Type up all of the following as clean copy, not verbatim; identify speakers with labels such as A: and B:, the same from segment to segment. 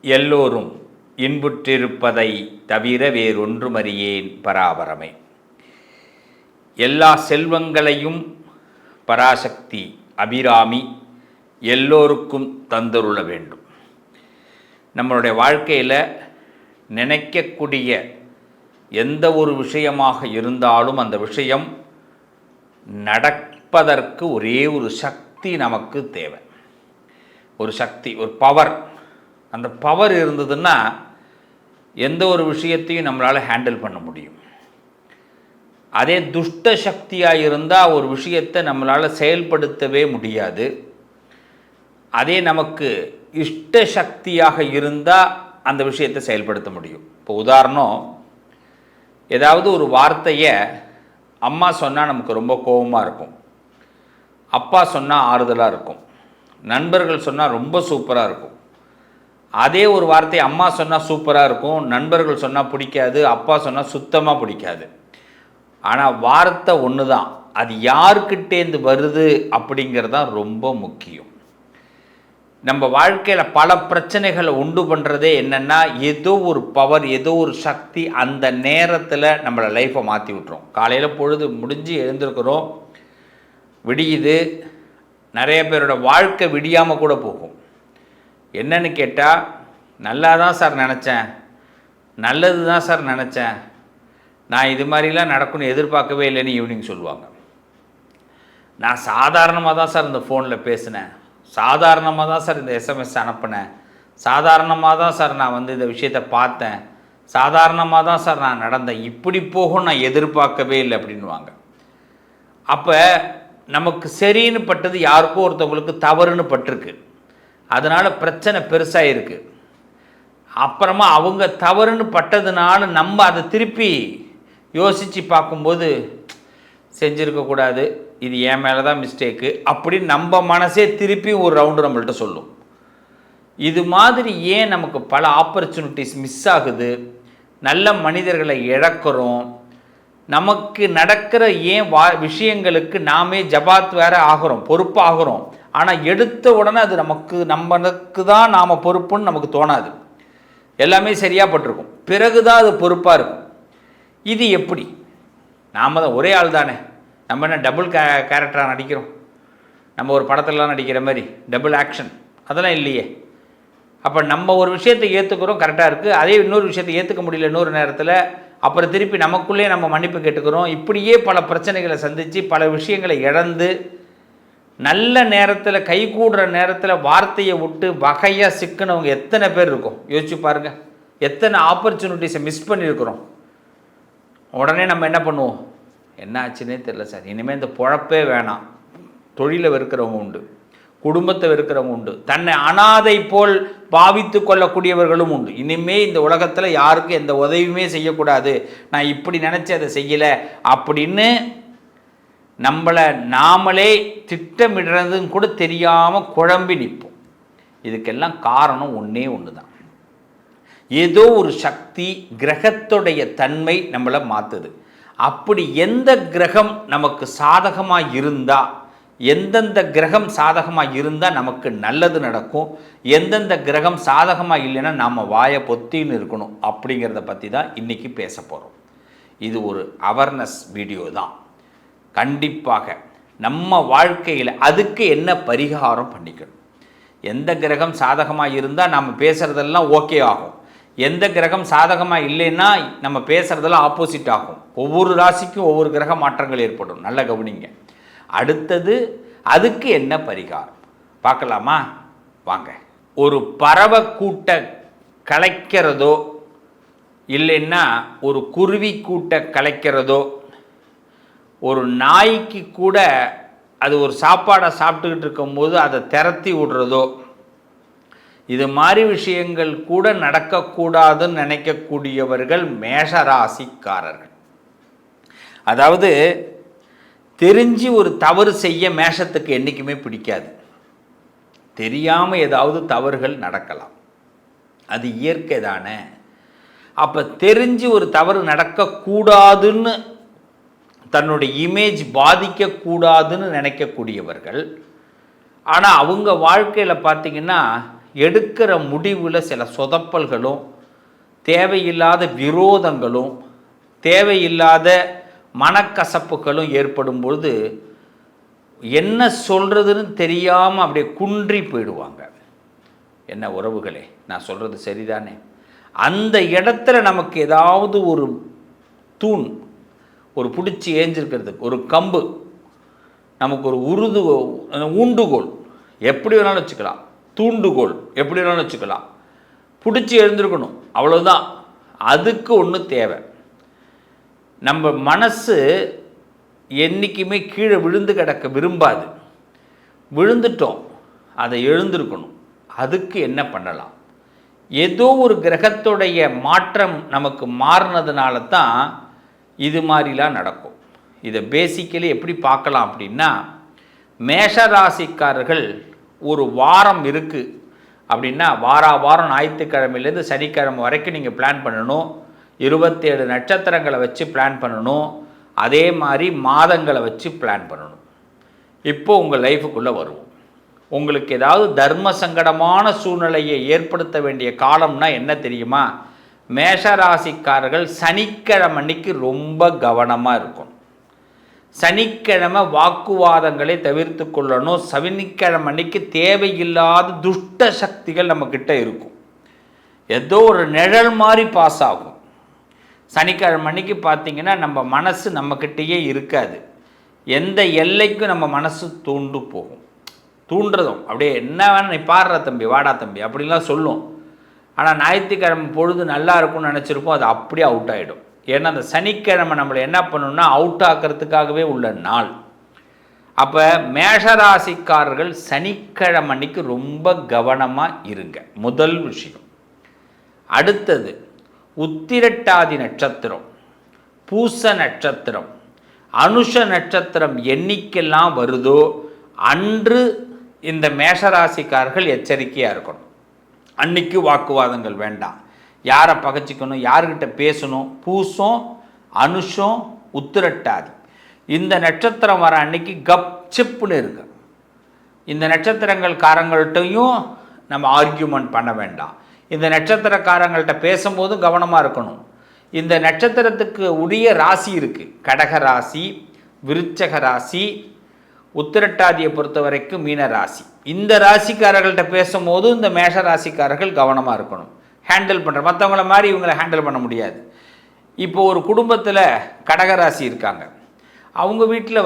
A: எல்லோரும் இன்புற்றிருப்பதை தவிர வேறொன்றுமறியேன் பராபரமே. எல்லா செல்வங்களையும் பராசக்தி அபிராமி எல்லோருக்கும் தந்தருள வேண்டும். நம்மளுடைய வாழ்க்கையில் நினைக்கக்கூடிய எந்த ஒரு விஷயமாக இருந்தாலும் அந்த விஷயம் நடப்பதற்கு ஒரே ஒரு சக்தி நமக்கு தேவை. ஒரு சக்தி, ஒரு பவர். அந்த பவர் இருந்ததுன்னா எந்த ஒரு விஷயத்தையும் நம்மளால் ஹேண்டில் பண்ண முடியும். அதே துஷ்ட சக்தியாக இருந்தால் ஒரு விஷயத்தை நம்மளால் செயல்படுத்தவே முடியாது. அதே நமக்கு இஷ்ட சக்தியாக இருந்தால் அந்த விஷயத்தை செயல்படுத்த முடியும். இப்போ உதாரணம், ஏதாவது ஒரு வார்த்தையை அம்மா சொன்னால் நமக்கு ரொம்ப கோபமாக இருக்கும், அப்பா சொன்னால் ஆறுதலாக இருக்கும், நண்பர்கள் சொன்னால் ரொம்ப சூப்பராக இருக்கும். அதே ஒரு வார்த்தை அம்மா சொன்னால் சூப்பராக இருக்கும், நண்பர்கள் சொன்னால் பிடிக்காது, அப்பா சொன்னால் சுத்தமாக பிடிக்காது. ஆனால் வார்த்தை ஒன்று தான், அது யாருக்கிட்டேருந்து வருது அப்படிங்கிறது தான் ரொம்ப முக்கியம். நம்ம வாழ்க்கையில் பல பிரச்சனைகளை உண்டு பண்ணுறதே என்னென்னா, ஏதோ ஒரு பவர், ஏதோ ஒரு சக்தி அந்த நேரத்தில் நம்மளை லைஃப்பை மாற்றி விட்டுரும். காலையில் பொழுது முடிஞ்சு எழுந்திருக்கிறோம், விடியுது, நிறைய பேரோட வாழ்க்கை விடியாமல் கூட போகும். என்னன்னு கேட்டால், நல்லா தான் சார் நினச்சேன், நல்லது தான் சார் நினச்சேன், நான் இது மாதிரிலாம் நடக்கும்னு எதிர்பார்க்கவே இல்லைன்னு ஈவினிங் சொல்லுவாங்க. நான் சாதாரணமாக தான் சார் இந்த ஃபோனில் பேசினேன், சாதாரணமாக தான் சார் இந்த எஸ்எம்எஸ் அனுப்பினேன், சாதாரணமாக தான் சார் நான் இந்த விஷயத்தை பார்த்தேன், சாதாரணமாக தான் சார் நான் நடந்தேன், இப்படி போகும் நான் எதிர்பார்க்கவே இல்லை அப்படின்வாங்க. அப்போ நமக்கு சரின்னு பட்டது யாருக்கோ ஒருத்தவங்களுக்கு தவறுன்னு பட்டிருக்கு, அதனால் பிரச்சனை பெருசாக இருக்குது. அப்புறமா அவங்க தவறுன்னு பட்டதுனால நம்ம அதை திருப்பி யோசித்து பார்க்கும்போது, செஞ்சுருக்கக்கூடாது, இது என் மேலே தான் மிஸ்டேக்கு அப்படின்னு நம்ம மனசே திருப்பி ஒரு ரவுண்டு நம்மள்கிட்ட சொல்லும். இது மாதிரி ஏன் நமக்கு பல ஆப்பர்ச்சுனிட்டிஸ் மிஸ் ஆகுது, நல்ல மனிதர்களை இழக்கிறோம், நமக்கு நடக்கிற ஏன் விஷயங்களுக்கு நாமே ஜபாத் வேறு ஆகிறோம், பொறுப்பாகிறோம். ஆனால் எடுத்த உடனே அது நமக்கு தான் நாம் பொறுப்புன்னு நமக்கு தோணாது. எல்லாமே சரியாக பட்டிருக்கும், பிறகு தான் அது பொறுப்பாக இருக்கும். இது எப்படி? நாம் தான் ஒரே ஆள் தானே, நம்ம என்ன டபுள் கேரக்டராக நடிக்கிறோம்? நம்ம ஒரு படத்துலலாம் நடிக்கிற மாதிரி டபுள் ஆக்ஷன் அதெல்லாம் இல்லையே. அப்போ நம்ம ஒரு விஷயத்தை ஏற்றுக்கிறோம், கரெக்டாக இருக்குது, அதே இன்னொரு விஷயத்தை ஏற்றுக்க முடியல இன்னொரு நேரத்தில், அப்புறம் திருப்பி நமக்குள்ளே நம்ம மன்னிப்பு கேட்டுக்கிறோம். இப்படியே பல பிரச்சனைகளை சந்தித்து பல விஷயங்களை இழந்து நல்ல நேரத்தில் கைகூடுற நேரத்தில் வார்த்தையை விட்டு வகையாக சிக்கினவங்க எத்தனை பேர் இருக்கும் யோசிச்சு பாருங்கள். எத்தனை ஆப்பர்ச்சுனிட்டிஸை மிஸ் பண்ணியிருக்கிறோம். உடனே நம்ம என்ன பண்ணுவோம், என்ன ஆச்சுன்னே தெரில சார், இனிமேல் இந்த பொழப்பே வேணாம். தொழிலை வெறுக்கிறவங்க உண்டு, குடும்பத்தை வெறுக்கிறவங்க உண்டு, தன்னை அனாதை போல் பாவித்து கொள்ளக்கூடியவர்களும் உண்டு. இனிமேல் இந்த உலகத்தில் யாருக்கும் எந்த உதவியுமே செய்யக்கூடாது, நான் இப்படி நினச்சி அதை செய்யலை அப்படின்னு நம்மளை நாமளே திட்டமிடுறதுன்னு கூட தெரியாமல் குழம்பி நிற்போம். இதுக்கெல்லாம் காரணம் ஒன்றே ஒன்று தான், ஏதோ ஒரு சக்தி, கிரகத்துடைய தன்மை நம்மளை மாற்றுது. அப்படி எந்த கிரகம் நமக்கு சாதகமாக இருந்தால், எந்தெந்த கிரகம் சாதகமாக இருந்தால் நமக்கு நல்லது நடக்கும், எந்தெந்த கிரகம் சாதகமாக இல்லைன்னா நாம் வாயை பொத்தின்னு இருக்கணும் அப்படிங்கிறத பற்றி தான் இன்றைக்கி பேச போகிறோம். இது ஒரு அவேர்னஸ் வீடியோ தான். கண்டிப்பாக நம்ம வாழ்க்கையில் அதுக்கு என்ன பரிகாரம் பண்ணிக்கணும், எந்த கிரகம் சாதகமாக இருந்தால் நம்ம பேசுகிறதெல்லாம் ஓகே ஆகும், எந்த கிரகம் சாதகமாக இல்லைன்னா நம்ம பேசுகிறதெல்லாம் ஆப்போசிட் ஆகும். ஒவ்வொரு ராசிக்கும் ஒவ்வொரு கிரக மாற்றங்கள் ஏற்படும், நல்ல கவனிங்க. அடுத்தது அதுக்கு என்ன பரிகாரம் பார்க்கலாமா? வாங்க. ஒரு பறவை கூட்ட கலைக்கிறதோ இல்லைன்னா ஒரு குருவி கூட்ட கலைக்கிறதோ, ஒரு நாய்க்கு கூட அது ஒரு சாப்பாடை சாப்பிட்டுக்கிட்டு இருக்கும்போது அதை திரத்தி விடுறதோ, இது மாதிரி விஷயங்கள் கூட நடக்கக்கூடாதுன்னு நினைக்கக்கூடியவர்கள் மேஷராசிக்காரர்கள். அதாவது தெரிஞ்சு ஒரு தவறு செய்ய மேஷத்துக்கு என்றைக்குமே பிடிக்காது. தெரியாமல் ஏதாவது தவறுகள் நடக்கலாம், அது இயற்கை தானே. அப்போ தெரிஞ்சு ஒரு தவறு நடக்கக்கூடாதுன்னு, தன்னுடைய இமேஜ் பாதிக்கக்கூடாதுன்னு நினைக்கக்கூடியவர்கள். ஆனால் அவங்க வாழ்க்கையில் பார்த்திங்கன்னா எடுக்கிற முடிவில் சில சொதப்பல்களும் தேவையில்லாத விரோதங்களும் தேவையில்லாத மனக்கசப்புகளும் ஏற்படும் பொழுது என்ன சொல்கிறதுன்னு தெரியாமல் அப்படியே குன்றி போயிடுவாங்க. என்ன உறவுகளே, நான் சொல்கிறது சரிதானே? அந்த இடத்துல நமக்கு ஏதாவது ஒரு தூண், ஒரு பிடிச்சி ஏஞ்சிருக்கிறதுக்கு ஒரு கம்பு, நமக்கு ஒரு ஊண்டுகோல் எப்படி வேணாலும் வச்சுக்கலாம், தூண்டுகோல் எப்படி வேணாலும் வச்சுக்கலாம், பிடிச்சி எழுந்திருக்கணும், அவ்வளோதான். அதுக்கு ஒன்று தேவை. நம்ம மனசு என்றைக்குமே கீழே விழுந்து கிடக்க விரும்பாது. விழுந்துட்டோம், அதை எழுந்திருக்கணும். அதுக்கு என்ன பண்ணலாம்? ஏதோ ஒரு கிரகத்துடைய மாற்றம் நமக்கு மாறினதுனால தான் இது மாதிரிலாம் நடக்கும். இதை பேசிக்கலி எப்படி பார்க்கலாம் அப்படின்னா, மேஷராசிக்காரர்கள் ஒரு வாரம் இருக்குது அப்படின்னா, வாரம் ஞாயிற்றுக்கிழமையிலேருந்து சனிக்கிழமை வரைக்கும் நீங்கள் பிளான் பண்ணணும். 27 நட்சத்திரங்களை வச்சு பிளான் பண்ணணும். அதே மாதிரி மாதங்களை வச்சு பிளான் பண்ணணும். இப்போது உங்கள் லைஃபுக்குள்ளே வருவோம். உங்களுக்கு ஏதாவது தர்ம சங்கடமான சூழ்நிலையை ஏற்படுத்த வேண்டிய காலம்னா என்ன தெரியுமா? மேஷராசிக்காரர்கள் சனிக்கிழமை அன்னைக்கு ரொம்ப கவனமாக இருக்கணும். சனிக்கிழமை வாக்குவாதங்களை தவிர்த்து கொள்ளணும். சனிக்கிழமை அன்னைக்கு தேவையில்லாத துஷ்ட சக்திகள் நம்மக்கிட்ட இருக்கும். ஏதோ ஒரு நிழல் மாதிரி பாஸ் ஆகும். சனிக்கிழமை அன்னைக்கு பார்த்தீங்கன்னா நம்ம மனசு நம்மக்கிட்டேயே இருக்காது. எந்த எல்லைக்கும் நம்ம மனசு தூண்டு போகும். தூண்டுறதும் அப்படியே என்ன வேணும், நீ பாடுற தம்பி, வாடா தம்பி அப்படின்லாம் சொல்லும். ஆனால் ஞாயிற்றுக்கிழமை பொழுது நல்லா இருக்கும்னு நினச்சிருப்போம், அது அப்படியே அவுட் ஆகிடும். ஏன்னா அந்த சனிக்கிழமை நம்மளை என்ன பண்ணணும்னா அவுட் ஆக்கிறதுக்காகவே உள்ள நாள். அப்போ மேஷராசிக்காரர்கள் சனிக்கிழமை அன்னைக்கு ரொம்ப கவனமாக இருங்க, முதல் விஷயம். அடுத்தது, உத்திரட்டாதி நட்சத்திரம், பூச நட்சத்திரம், அனுஷ நட்சத்திரம் என்னைக்கெல்லாம் வருதோ அன்று இந்த மேஷராசிக்காரர்கள் எச்சரிக்கையாக இருக்கணும். அன்னைக்கு வாக்குவாதங்கள் வேண்டாம். யாரை பகைச்சிக்கணும், யார்கிட்ட பேசணும். பூசம், அனுஷம், உத்திரட்டாதி இந்த நட்சத்திரம் வர அன்னைக்கு கப் சிப்புன்னு இருக்கு. இந்த நட்சத்திரங்கள்காரங்கள்ட்டையும் நம்ம ஆர்கியூமெண்ட் பண்ண வேண்டாம். இந்த நட்சத்திரக்காரங்கள்ட்ட பேசும்போது கவனமாக இருக்கணும். இந்த நட்சத்திரத்துக்கு உரிய ராசி இருக்குது. கடக ராசி, விருச்சக ராசி, உத்திரட்டாதியை பொறுத்த வரைக்கும் மீன ராசி. இந்த ராசிக்காரர்கள்ட்ட பேசும்போது இந்த மேஷ ராசிக்காரர்கள் கவனமாக இருக்கணும். ஹேண்டில் பண்ணுற மற்றவங்கள மாதிரி இவங்களை ஹேண்டில் பண்ண முடியாது. இப்போ ஒரு குடும்பத்தில் கடகராசி இருக்காங்க. அவங்க வீட்டில்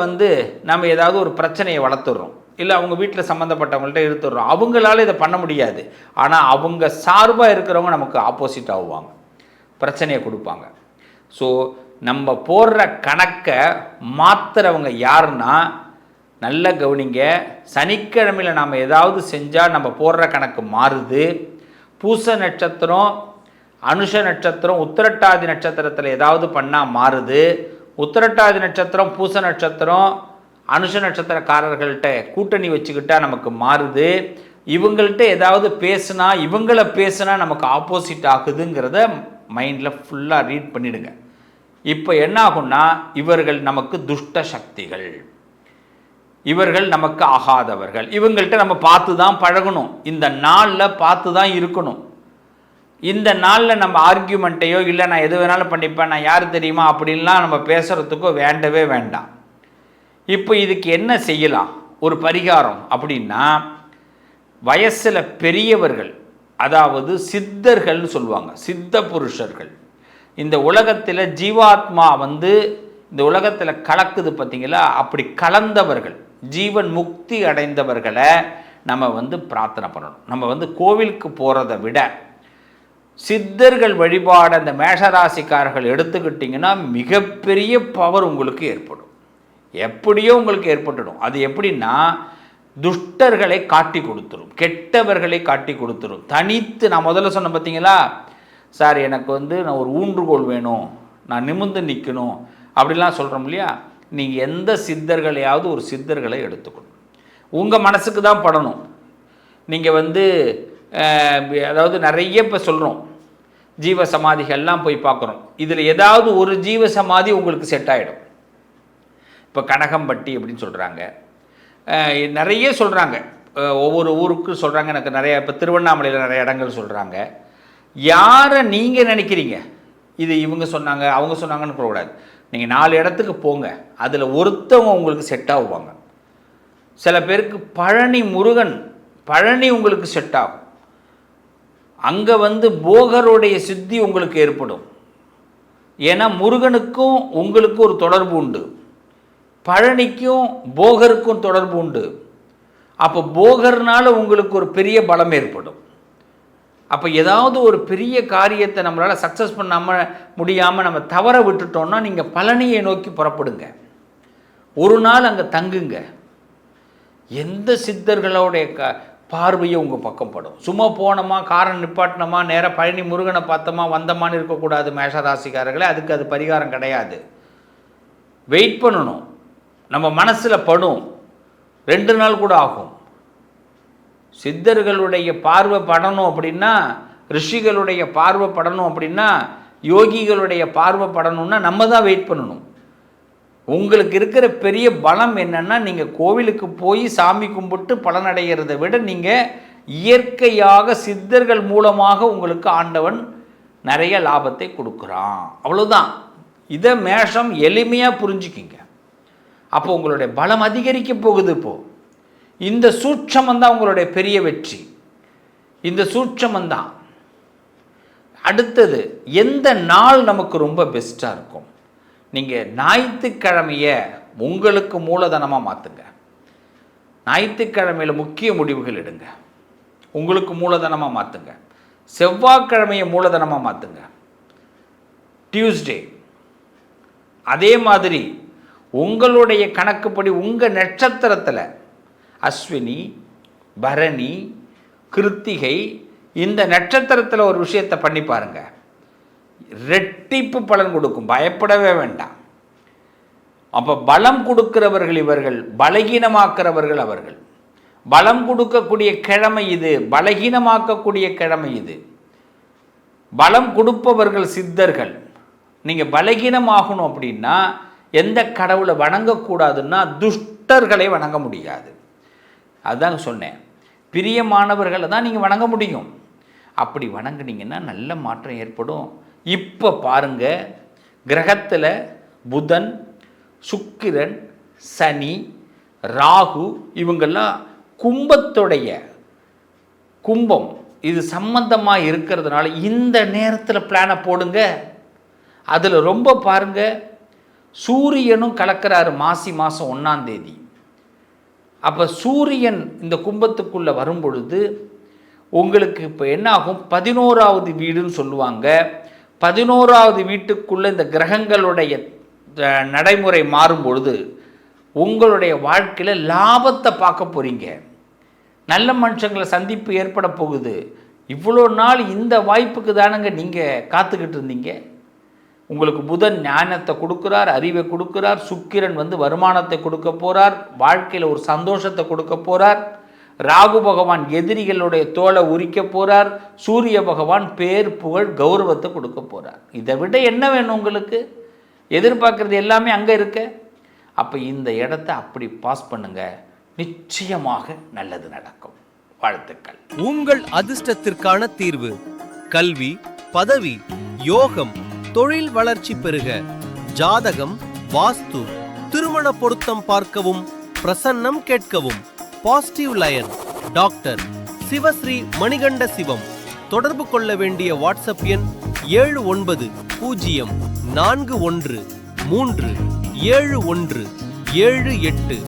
A: நம்ம ஏதாவது ஒரு பிரச்சனையை வளர்த்துடுறோம், இல்லை அவங்க வீட்டில் சம்மந்தப்பட்டவங்கள்ட்ட எடுத்துடுறோம். அவங்களால இதை பண்ண முடியாது. ஆனால் அவங்க சார்பாக இருக்கிறவங்க நமக்கு ஆப்போசிட் ஆகுவாங்க, பிரச்சனையை கொடுப்பாங்க. ஸோ நம்ம போடுற கணக்கை மாற்றுறவங்க யாருன்னா, நல்ல கவனிங்க. சனிக்கிழமையில் நாம் ஏதாவது செஞ்சால் நம்ம போடுற கணக்கு மாறுது. பூச நட்சத்திரம், அனுஷ நட்சத்திரம், உத்திரட்டாதி நட்சத்திரத்தில் ஏதாவது பண்ணால் மாறுது. உத்திரட்டாதி நட்சத்திரம், பூச நட்சத்திரம், அனுஷ நட்சத்திரக்காரர்கள்ட்ட கூட்டணி வச்சுக்கிட்டால் நமக்கு மாறுது. இவங்கள்ட்ட ஏதாவது பேசுனா, இவங்கள பேசுனா நமக்கு ஆப்போசிட் ஆகுதுங்கிறத மைண்டில் ஃபுல்லாக ரீட் பண்ணிவிடுங்க. இப்போ என்ன ஆகும்னா, இவர்கள் நமக்கு துஷ்ட சக்திகள், இவர்கள் நமக்கு ஆகாதவர்கள், இவங்கள்ட்ட நம்ம பார்த்து தான் பழகணும். இந்த நாளில் பார்த்து தான் இருக்கணும். இந்த நாளில் நம்ம ஆர்கியூமெண்ட்டையோ இல்லை நான் எது வேணாலும் பண்ணிப்பேன், நான் யார் தெரியுமா அப்படின்லாம் நம்ம பேசுகிறதுக்கோ வேண்டவே வேண்டாம். இப்போ இதுக்கு என்ன செய்யலாம் ஒரு பரிகாரம் அப்படின்னா, வயசில் பெரியவர்கள், அதாவது சித்தர்கள்னு சொல்லுவாங்க, சித்த புருஷர்கள், இந்த உலகத்தில் ஜீவாத்மா இந்த உலகத்தில் கலக்குது பார்த்தீங்களா, அப்படி கலந்தவர்கள், ஜீவன் முக்தி அடைந்தவர்களை நம்ம பிரார்த்தனை பண்ணணும். நம்ம கோவிலுக்கு போகிறத விட சித்தர்கள் வழிபாடு அந்த மேஷராசிக்காரர்கள் எடுத்துக்கிட்டிங்கன்னா மிகப்பெரிய பவர் உங்களுக்கு ஏற்படும். எப்படியோ உங்களுக்கு ஏற்பட்டுடும். அது எப்படின்னா, துஷ்டர்களை காட்டி கொடுத்துரும், கெட்டவர்களை காட்டி கொடுத்துரும். தனித்து நான் முதல்ல சொன்ன பார்த்தீங்களா, சார் எனக்கு நான் ஒரு ஊன்றுகோல் வேணும், நான் நிமிர்ந்து நிற்கணும் அப்படிலாம் சொல்கிறோம் இல்லையா. நீங்கள் எந்த சித்தர்களையாவது ஒரு சித்தர்களை எடுத்துக்கணும். உங்கள் மனசுக்கு தான் படணும். நீங்கள் அதாவது நிறைய இப்போ சொல்கிறோம், ஜீவ சமாதிகள்லாம் போய் பார்க்குறோம். இதில் ஏதாவது ஒரு ஜீவ சமாதி உங்களுக்கு செட் ஆகிடும். இப்போ கனகம்பட்டி அப்படின்னு சொல்கிறாங்க, நிறைய சொல்கிறாங்க. ஒவ்வொரு ஊருக்கு சொல்கிறாங்க. எனக்கு நிறைய இப்போ திருவண்ணாமலையில் நிறைய இடங்கள் சொல்கிறாங்க. யாரை நீங்கள் நினைக்கிறீங்க இது இவங்க சொன்னாங்க அவங்க சொன்னாங்கன்னு போகக்கூடாது. நீங்கள் 4 இடத்துக்கு போங்க, அதில் ஒருத்தவங்க உங்களுக்கு செட் ஆகுவாங்க. சில பேருக்கு பழனி உங்களுக்கு செட் ஆகும். அங்கே போகருடைய சித்தி உங்களுக்கு ஏற்படும். ஏன்னா முருகனுக்கும் உங்களுக்கும் ஒரு தொடர்பு உண்டு, பழனிக்கும் போகருக்கும் தொடர்பு உண்டு. அப்போ போகர்னால உங்களுக்கு ஒரு பெரிய பலம் ஏற்படும். அப்போ ஏதாவது ஒரு பெரிய காரியத்தை நம்மளால் சக்ஸஸ் முடியாமல் நம்ம தவற விட்டுட்டோம்னா நீங்கள் பழனியை நோக்கி புறப்படுங்க. ஒரு நாள் அங்கே தங்குங்க. எந்த சித்தர்களுடைய பார்வையும் உங்கள் பக்கம் படும். சும்மா போனோமா, காரன் நிப்பாட்டினோமா, நேராக பழனி முருகனை பார்த்தோமா வந்தமான்னு இருக்கக்கூடாது மேஷராசிக்காரர்களே. அதுக்கு அது பரிகாரம் கிடையாது. வெயிட் பண்ணணும். நம்ம மனசில் படும். 2 நாள் கூட ஆகும். சித்தர்களுடைய பார்வை படணும் அப்படின்னா, ரிஷிகளுடைய பார்வை படணும் அப்படின்னா, யோகிகளுடைய பார்வை படணும்னா நம்ம தான் வெயிட் பண்ணணும். உங்களுக்கு இருக்கிற பெரிய பலம் என்னென்னா, நீங்கள் கோவிலுக்கு போய் சாமி கும்பிட்டு பலனடைகிறத விட நீங்கள் இயற்கையாக சித்தர்கள் மூலமாக உங்களுக்கு ஆண்டவன் நிறைய லாபத்தை கொடுக்குறான். அவ்வளோதான். இதை மேஷம் எளிமையாக புரிஞ்சுக்கிங்க. அப்போ உங்களுடைய பலம் அதிகரிக்க போகுது. இப்போது இந்த சூட்சமந்தான் உங்களுடைய பெரிய வெற்றி. இந்த சூட்சமந்தான். அடுத்தது, எந்த நாள் நமக்கு ரொம்ப பெஸ்ட்டாக இருக்கும்? நீங்கள் ஞாயிற்றுக்கிழமையை உங்களுக்கு மூலதனமாக மாற்றுங்க. ஞாயிற்றுக்கிழமையில் முக்கிய முடிவுகள் எடுங்க, உங்களுக்கு மூலதனமாக மாற்றுங்க. செவ்வாய்க்கிழமையை மூலதனமாக மாற்றுங்க. டியூஸ்டே அதே மாதிரி உங்களுடைய கணக்குப்படி உங்கள் நட்சத்திரத்தில் அஸ்வினி, பரணி, கிருத்திகை இந்த நட்சத்திரத்தில் ஒரு விஷயத்தை பண்ணி பாருங்கள். ரெட்டிப்பு பலன் கொடுக்கும். பயப்படவே வேண்டாம். அப்போ பலம் கொடுக்கிறவர்கள் இவர்கள், பலகீனமாக்குறவர்கள் அவர்கள். பலம் கொடுக்கக்கூடிய கிழமை இது, பலகீனமாக்கக்கூடிய கிழமை இது. பலம் கொடுப்பவர்கள் சித்தர்கள். நீங்கள் பலகீனமாகணும் அப்படின்னா எந்த கடவுளை வணங்கக்கூடாதுன்னா துஷ்டர்களை வணங்க முடியாது. அதுதான் சொன்னேன். பிரியமானவர்களை தான் நீங்கள் வணங்க முடியும். அப்படி வணங்குனீங்கன்னா நல்ல மாற்றம் ஏற்படும். இப்போ பாருங்கள், கிரகத்தில் புதன், சுக்கிரன், சனி, ராகு இவங்கெல்லாம் கும்பம் இது சம்பந்தமாக இருக்கிறதுனால இந்த நேரத்தில் பிளானை போடுங்க. அதில் ரொம்ப பாருங்கள், சூரியனும் கலக்கிறாரு மாசி மாதம் 1ஆம் தேதி. அப்போ சூரியன் இந்த கும்பத்துக்குள்ளே வரும் பொழுது உங்களுக்கு இப்போ என்ன ஆகும்? 11வது வீடுன்னு சொல்லுவாங்க. 11வது வீட்டுக்குள்ளே இந்த கிரகங்களுடைய நடைமுறை மாறும் பொழுது உங்களுடைய வாழ்க்கையில் லாபத்தை பார்க்க போகிறீங்க. நல்ல மனுஷங்களை சந்திப்பு ஏற்பட போகுது. இவ்வளோ நாள் இந்த வாய்ப்புக்கு தானங்க நீங்கள் காத்துக்கிட்டு இருந்தீங்க. உங்களுக்கு புதன் ஞானத்தை கொடுக்குறார், அறிவை கொடுக்குறார். சுக்கிரன் வருமானத்தை கொடுக்க போகிறார், வாழ்க்கையில் ஒரு சந்தோஷத்தை கொடுக்க போகிறார். ராகு பகவான் எதிரிகளுடைய தோலை உரிக்க போகிறார். சூரிய பகவான் பேர், புகழ், கௌரவத்தை கொடுக்க போகிறார். இதை விட என்ன வேணும் உங்களுக்கு? எதிர்பார்க்குறது எல்லாமே அங்கே இருக்க. அப்போ இந்த இடத்த அப்படி பாஸ் பண்ணுங்க, நிச்சயமாக நல்லது நடக்கும். வாழ்த்துக்கள்.
B: உங்கள் அதிர்ஷ்டத்திற்கான தீர்வு கல்வி, பதவி, யோகம், தொழில் வளர்ச்சி பெருக, ஜாதகம், வாஸ்து, திருமண பொருத்தம் பார்க்கவும், பிரசன்னம் கேட்கவும். Positive lion doctor Sivasri Manikanda Sivam. தொடர்பு கொள்ள வேண்டிய வாட்ஸ்அப் எண் 7904137178.